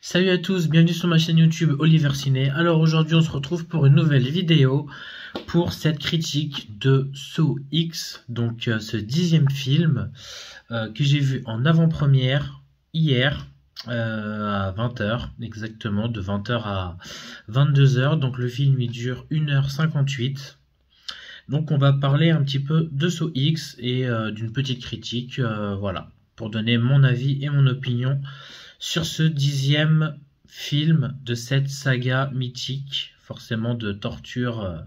Salut à tous, bienvenue sur ma chaîne YouTube Oliver Ciné. Alors aujourd'hui on se retrouve pour une nouvelle vidéo pour cette critique de Saw X, donc ce 10e film que j'ai vu en avant-première hier à 20h, exactement de 20h à 22h. Donc le film il dure 1h58. Donc on va parler un petit peu de Saw X et d'une petite critique, voilà, pour donner mon avis et mon opinion sur ce 10e film de cette saga mythique, forcément de torture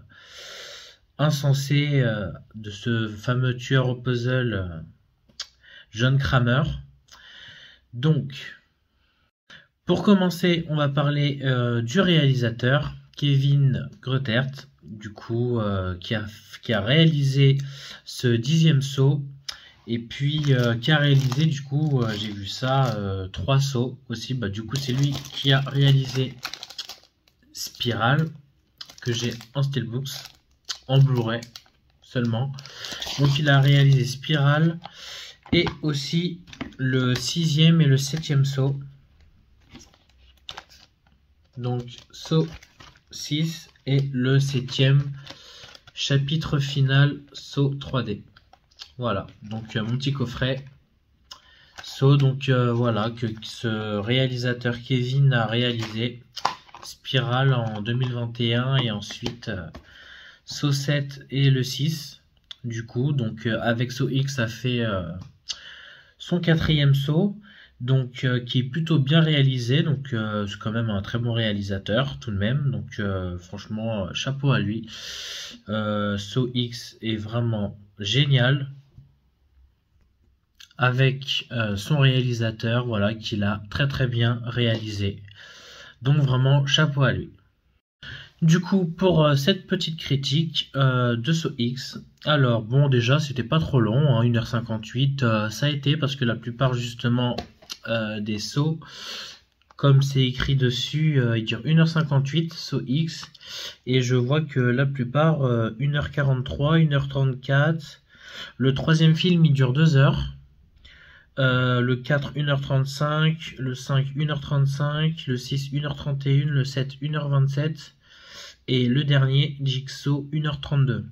insensée de ce fameux tueur au puzzle John Kramer. Donc, pour commencer, on va parler du réalisateur Kevin Greutert, du coup, qui a réalisé ce 10e Saw. Et puis qui a réalisé, du coup, j'ai vu ça, 3 Saw aussi. Bah, du coup, c'est lui qui a réalisé Spiral, que j'ai en Steelbooks, en Blu-ray seulement. Donc il a réalisé Spiral et aussi le 6e et le 7e Saw. Donc Saw 6 et le 7e chapitre final Saw 3D. Voilà, donc mon petit coffret Saw, donc voilà, que ce réalisateur Kevin a réalisé Spiral en 2021 et ensuite Saw 7 et le 6 du coup, donc avec Saw X ça fait son 4e Saw, donc qui est plutôt bien réalisé, donc c'est quand même un très bon réalisateur tout de même, donc franchement chapeau à lui. Saw X est vraiment génial, avec son réalisateur, voilà, qui l'a très bien réalisé. Donc vraiment chapeau à lui. Du coup, pour cette petite critique de Saw X, alors bon, déjà c'était pas trop long, hein, 1h58, ça a été parce que la plupart justement des Saw, comme c'est écrit dessus, ils durent 1h58 Saw X, et je vois que la plupart 1h43, 1h34, le 3e film il dure 2 heures. Le 4 1h35, le 5 1h35, le 6 1h31, le 7 1h27 et le dernier Jigsaw 1h32.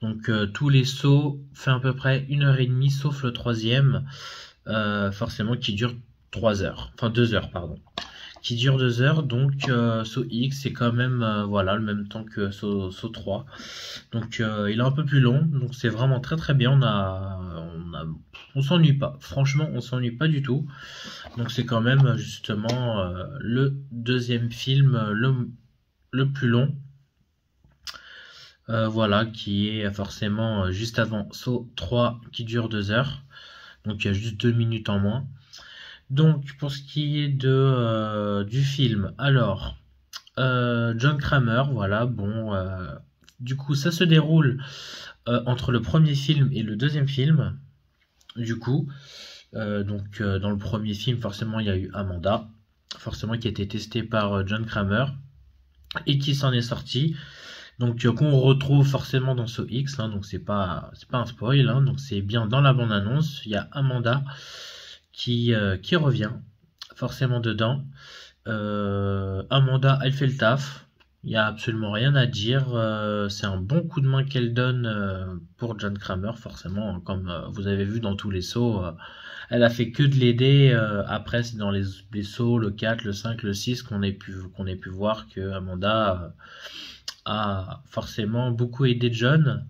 Donc tous les sauts fait à peu près 1h30 sauf le 3e, forcément qui dure 3 heures, enfin 2 heures pardon, qui dure 2 heures. Donc Saw X c'est quand même voilà, le même temps que Saw 3, donc il est un peu plus long, donc c'est vraiment très bien. On s'ennuie pas, franchement on s'ennuie pas du tout, donc c'est quand même justement le 2e film le plus long, voilà, qui est forcément juste avant Saw 3 qui dure 2 heures, donc il y a juste 2 minutes en moins. Donc pour ce qui est du film, alors John Kramer, voilà, bon, du coup ça se déroule entre le premier film et le 2e film. Du coup, donc dans le premier film, forcément il y a eu Amanda, forcément qui a été testée par John Kramer et qui s'en est sorti. Donc qu'on retrouve forcément dans Saw X, hein, donc c'est pas un spoil, hein, donc c'est bien dans la bande annonce. Il y a Amanda qui revient forcément dedans. Amanda, elle fait le taf. Il n'y a absolument rien à dire. C'est un bon coup de main qu'elle donne pour John Kramer, forcément. Comme vous avez vu dans tous les sauts, elle a fait que de l'aider. Après, c'est dans les sauts, le 4, le 5, le 6, qu'on ait pu voir que Amanda a forcément beaucoup aidé John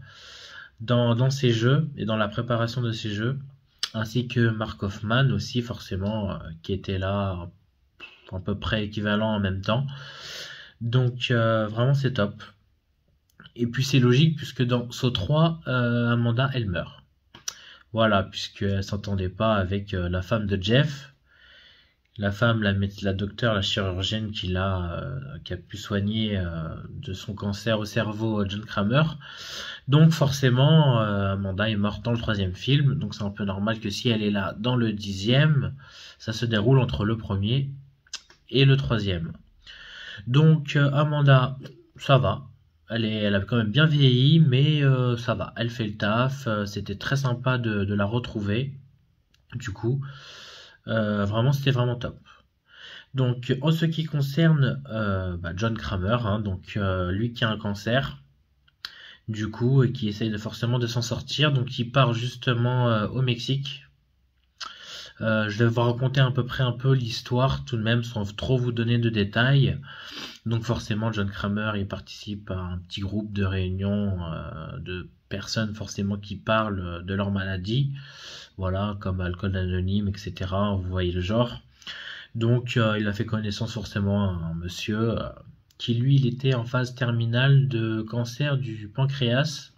dans ses jeux et dans la préparation de ses jeux. Ainsi que Mark Hoffman aussi, forcément, qui était là à peu près équivalent en même temps. Donc vraiment c'est top. Et puis c'est logique puisque dans Saw 3, Amanda elle meurt. Voilà, puisqu'elle s'entendait pas avec la femme de Jeff. La femme, la docteure, la chirurgienne qui a pu soigner de son cancer au cerveau John Kramer. Donc forcément, Amanda est morte dans le 3e film. Donc c'est un peu normal que si elle est là dans le 10e, ça se déroule entre le 1er et le 3e. Donc Amanda, ça va. Elle a quand même bien vieilli, mais ça va. Elle fait le taf. C'était très sympa de la retrouver. Du coup, vraiment, c'était vraiment top. Donc, en ce qui concerne John Kramer, hein, donc lui qui a un cancer, du coup, et qui essaye forcément de s'en sortir, donc il part justement au Mexique. Je vais vous raconter à peu près un peu l'histoire tout de même sans trop vous donner de détails. Donc forcément John Kramer il participe à un petit groupe de réunion de personnes forcément qui parlent de leur maladie, voilà, comme Alcool Anonyme, etc. Vous voyez le genre. Donc il a fait connaissance forcément à un monsieur qui lui il était en phase terminale de cancer du pancréas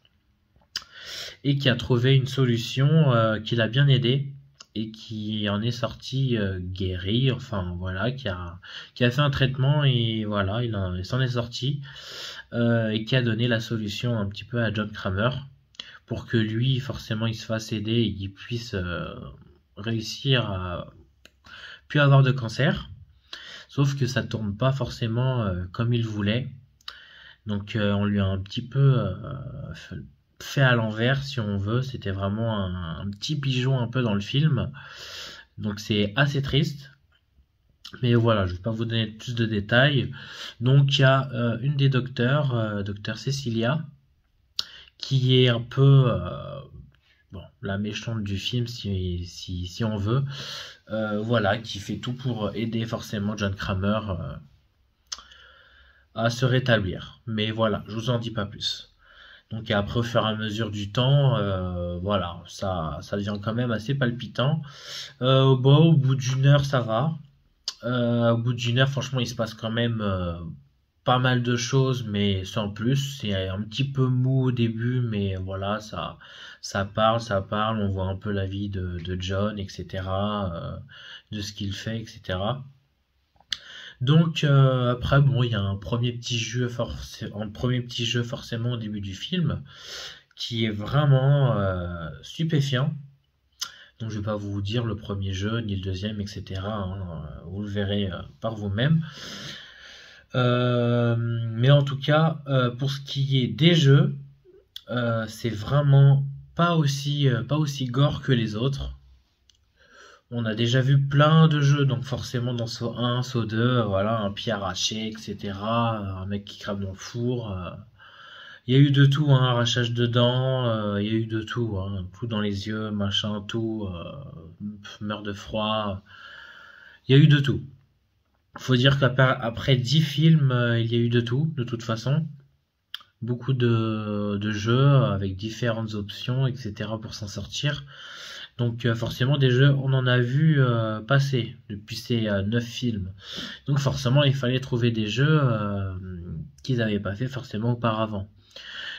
et qui a trouvé une solution qui l'a bien aidé et qui en est sorti guéri, enfin voilà, qui a fait un traitement et voilà, il s'en est sorti et qui a donné la solution un petit peu à John Kramer pour que lui, forcément, il se fasse aider et qu'il puisse réussir à plus avoir de cancer. Sauf que ça tourne pas forcément comme il voulait. Donc on lui a un petit peu fait à l'envers si on veut. C'était vraiment un petit pigeon un peu dans le film. Donc c'est assez triste. Mais voilà, je ne vais pas vous donner plus de détails. Donc il y a une des docteurs, docteur Cecilia, qui est un peu bon, la méchante du film si on veut. Voilà, qui fait tout pour aider forcément John Kramer à se rétablir. Mais voilà, je vous en dis pas plus. Donc après, au fur et à mesure du temps, voilà, ça devient quand même assez palpitant. Bon, au bout d'une heure, ça va. Au bout d'une heure, franchement, il se passe quand même pas mal de choses, mais sans plus. C'est un petit peu mou au début, mais voilà, ça parle. On voit un peu la vie de John, etc., de ce qu'il fait, etc. Donc après, bon, il y a un premier petit jeu, forcément au début du film, qui est vraiment stupéfiant. Donc je vais pas vous dire le premier jeu, ni le deuxième, etc., hein, vous le verrez par vous-même. Mais en tout cas, pour ce qui est des jeux, c'est vraiment pas aussi gore que les autres. On a déjà vu plein de jeux, donc forcément dans Saw 1, Saw 2, voilà, un pied arraché, etc. Un mec qui crame dans le four. Il y a eu de tout, hein, arrachage de dents, il y a eu de tout, hein, tout dans les yeux, machin, tout, meurt de froid. Il y a eu de tout. Faut dire qu'après 10 films, il y a eu de tout, de toute façon. Beaucoup de jeux avec différentes options, etc. pour s'en sortir. Donc forcément des jeux, on en a vu passer depuis ces 9 films. Donc forcément il fallait trouver des jeux qu'ils n'avaient pas fait forcément auparavant.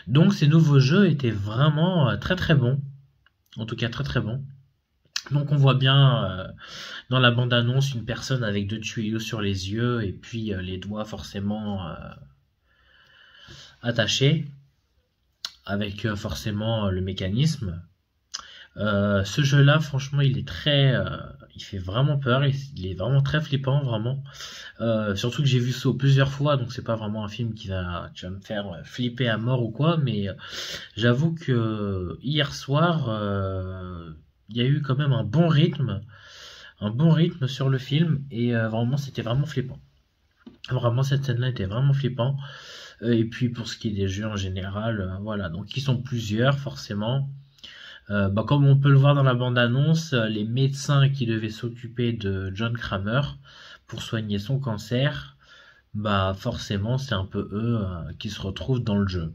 Donc ces nouveaux jeux étaient vraiment très très bons. En tout cas très très bons. Donc on voit bien dans la bande-annonce une personne avec 2 tuyaux sur les yeux et puis les doigts forcément attachés avec forcément le mécanisme. Ce jeu-là, franchement, il fait vraiment peur, il est vraiment très flippant, vraiment. Surtout que j'ai vu Saw plusieurs fois, donc c'est pas vraiment un film qui va me faire flipper à mort ou quoi, mais j'avoue que hier soir, il y a eu quand même un bon rythme sur le film, et vraiment, c'était vraiment flippant. Vraiment, cette scène-là était vraiment flippant. Et puis pour ce qui est des jeux en général, voilà, donc ils sont plusieurs, forcément. Comme on peut le voir dans la bande-annonce, les médecins qui devaient s'occuper de John Kramer pour soigner son cancer, forcément c'est un peu eux qui se retrouvent dans le jeu.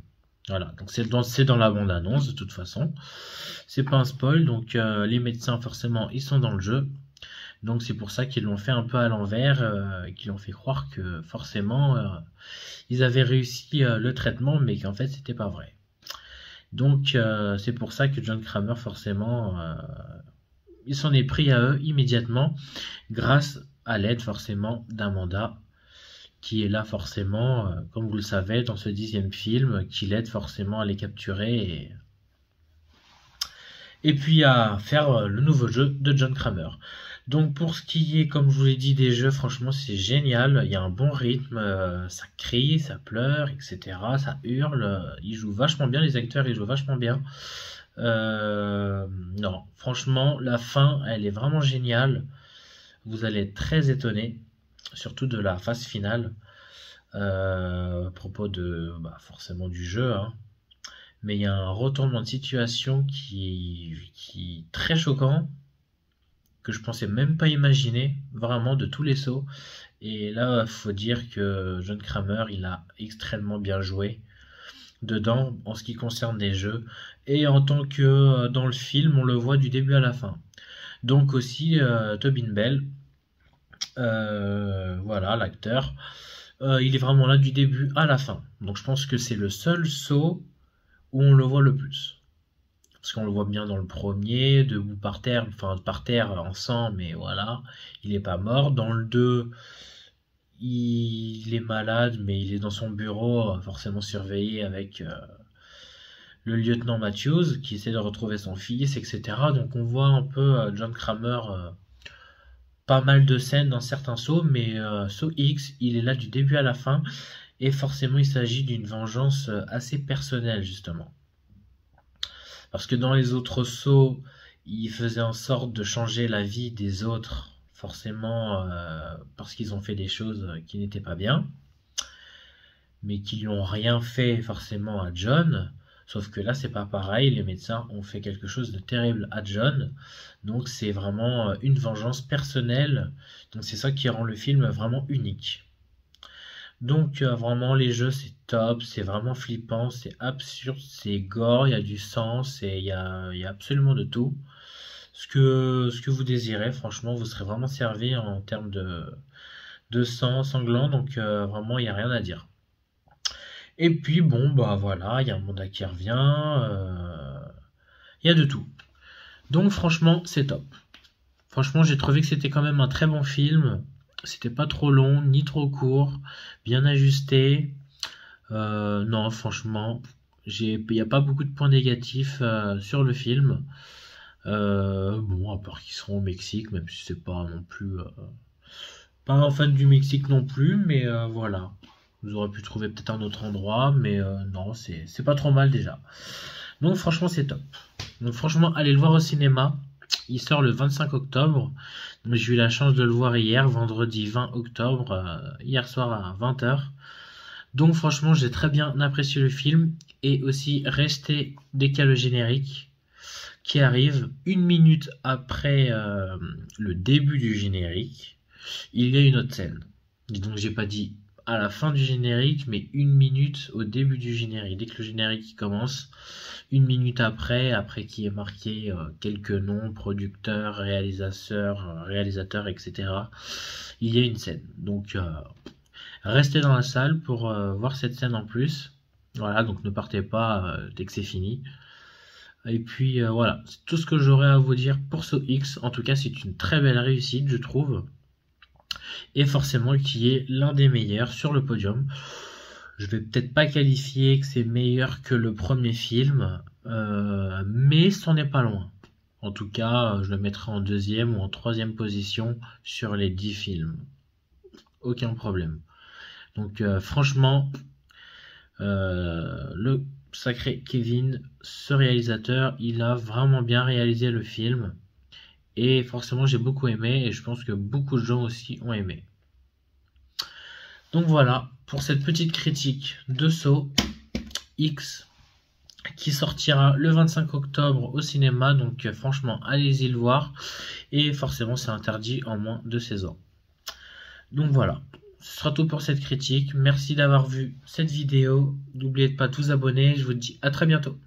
Voilà, donc c'est dans la bande-annonce de toute façon. C'est pas un spoil, donc les médecins forcément ils sont dans le jeu. Donc c'est pour ça qu'ils l'ont fait un peu à l'envers, qu'ils ont fait croire que forcément ils avaient réussi le traitement, mais qu'en fait c'était pas vrai. Donc c'est pour ça que John Kramer forcément il s'en est pris à eux immédiatement grâce à l'aide forcément d'Amanda qui est là forcément comme vous le savez dans ce 10e film, qui l'aide forcément à les capturer et puis à faire le nouveau jeu de John Kramer. Donc pour ce qui est, comme je vous l'ai dit, des jeux, franchement c'est génial, il y a un bon rythme, ça crie, ça pleure, etc. Ça hurle, ils jouent vachement bien, les acteurs ils jouent vachement bien. Non, franchement la fin elle est vraiment géniale, vous allez être très étonné. surtout de la phase finale, à propos de forcément du jeu, hein. Mais il y a un retournement de situation qui est très choquant, que je pensais même pas imaginer, vraiment de tous les sauts. Et là, faut dire que John Kramer, il a extrêmement bien joué dedans en ce qui concerne les jeux. Et en tant que dans le film, on le voit du début à la fin. Donc aussi Tobin Bell, voilà l'acteur, il est vraiment là du début à la fin. Donc je pense que c'est le seul saut où on le voit le plus. Parce qu'on le voit bien dans le premier, debout par terre, enfin par terre en sang, mais voilà, il est pas mort. Dans le 2, il est malade, mais il est dans son bureau, forcément surveillé avec le lieutenant Matthews, qui essaie de retrouver son fils, etc. Donc on voit un peu John Kramer, pas mal de scènes dans certains sauts, mais saut X, il est là du début à la fin, et forcément il s'agit d'une vengeance assez personnelle, justement. Parce que dans les autres sauts, il faisait en sorte de changer la vie des autres, forcément parce qu'ils ont fait des choses qui n'étaient pas bien, mais qui n'ont rien fait forcément à John. Sauf que là, c'est pas pareil, les médecins ont fait quelque chose de terrible à John, donc c'est vraiment une vengeance personnelle, donc c'est ça qui rend le film vraiment unique. Donc vraiment les jeux c'est top, c'est vraiment flippant, c'est absurde, c'est gore, il y a du sang, il y a absolument de tout. Ce que vous désirez, franchement, vous serez vraiment servi en termes de sang sanglant, donc vraiment il n'y a rien à dire. Et puis bon bah voilà, il y a un mandat qui revient, il y a de tout. Donc franchement c'est top. Franchement j'ai trouvé que c'était quand même un très bon film. C'était pas trop long, ni trop court, bien ajusté. Non, franchement, il n'y a pas beaucoup de points négatifs sur le film. Bon, à part qu'ils seront au Mexique, même si c'est pas non plus pas un fan du Mexique non plus, mais voilà. Vous aurez pu trouver peut-être un autre endroit, mais non, c'est pas trop mal déjà. Donc franchement, c'est top. Donc franchement, allez le voir au cinéma. Il sort le 25 octobre. J'ai eu la chance de le voir hier, vendredi 20 octobre, hier soir à 20h. Donc franchement, j'ai très bien apprécié le film. Et aussi, restez dès qu'il y a le générique qui arrive 1 minute après le début du générique. Il y a une autre scène. Et donc j'ai pas dit à la fin du générique, mais 1 minute au début du générique. Dès que le générique commence, 1 minute après qui est marqué quelques noms, producteurs, réalisateurs, etc. Il y a une scène. Donc restez dans la salle pour voir cette scène en plus. Voilà, donc ne partez pas dès que c'est fini. Et puis voilà, c'est tout ce que j'aurais à vous dire pour Saw X. En tout cas, c'est une très belle réussite, je trouve. Et forcément qui est l'un des meilleurs sur le podium. Je vais peut-être pas qualifier que c'est meilleur que le premier film, mais c'en est pas loin. En tout cas, je le mettrai en deuxième ou en troisième position sur les 10 films. Aucun problème. Donc franchement, le sacré Kevin, ce réalisateur, il a vraiment bien réalisé le film. Et forcément, j'ai beaucoup aimé et je pense que beaucoup de gens aussi ont aimé. Donc voilà, pour cette petite critique de Saw X qui sortira le 25 octobre au cinéma. Donc franchement, allez-y le voir. Et forcément, c'est interdit en moins de 16 ans. Donc voilà, ce sera tout pour cette critique. Merci d'avoir vu cette vidéo. N'oubliez pas de vous abonner. Je vous dis à très bientôt.